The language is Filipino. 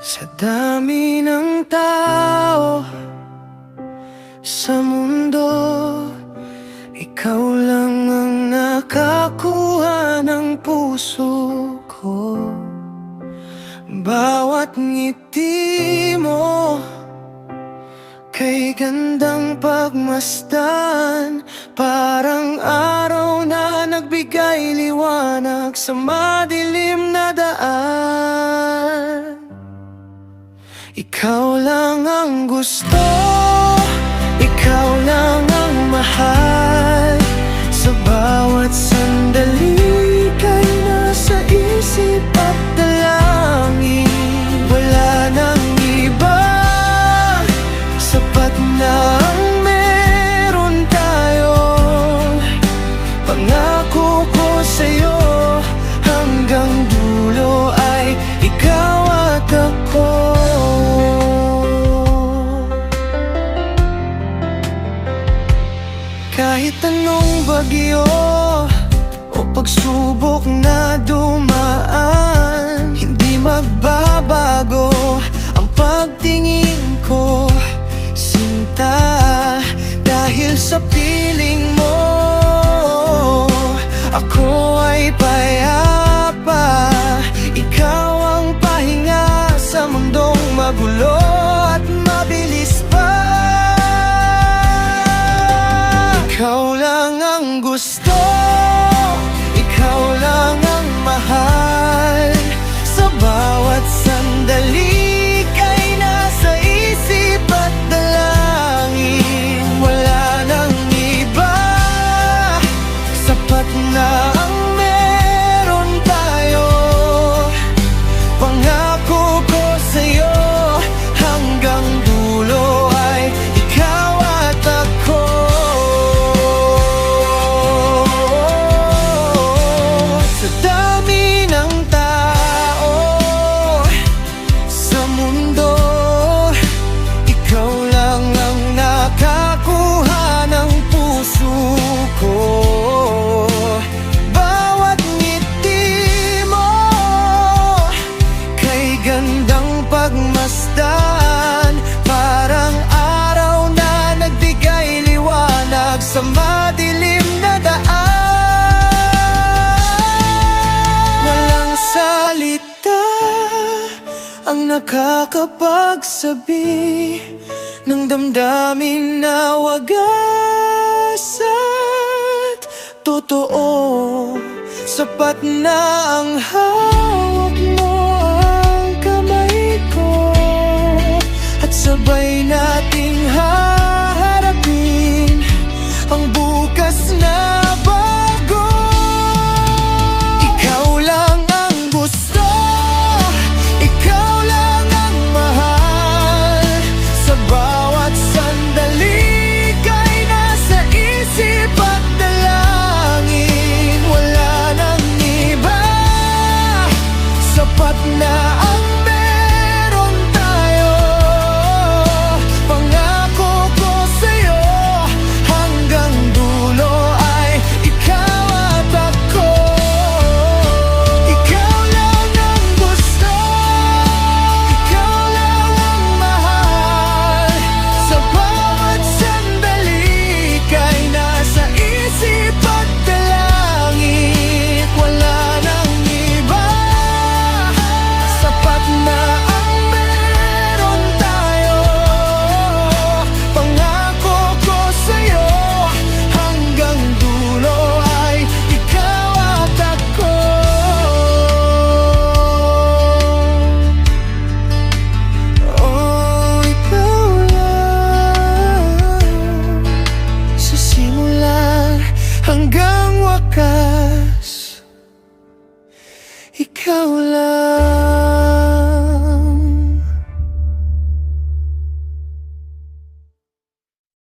Sa dami ng tao sa mundo, ikaw lang ang nakakuha ng puso ko. Bawat ngiti mo kay gandang pagmasdan, parang araw na nagbigay liwanag sa madilim na daan. Ikaw lang ang gusto, ikaw lang ang mahal. Sa bawat sandali kay nasa isip at dalangin. Wala nang iba, sapat na ang meron tayo. Pangako ko sa'yo, hanggang dulo ay ikaw at ako. Kahit anong bagyo o pagsubok na dumaan, hindi magbabago ang pagtingin ko, sinta. Dahil sa piling mo, ako ay payapa. Ikaw ang pahinga sa mundong magulo at mabilis pa. Ikaw lang ang gusto, ikaw lang ang mahal. Sa bawat sandali kay nasa isip at dalangin. Wala nang iba, sapat na ang meron tayo. Pangako ko sa'yo, hanggang dulo ay ikaw at ako. Sa dami ng tao sa mundo, ikaw lang ang nakakuha ng puso ko. Bawat ngiti mo kay gandang pagmasdan, parang araw na nagbigay liwanag sa madilim na daan. Walang salita ang nakakapagsabi ng damdamin na wagas at totoo. Sapat na ang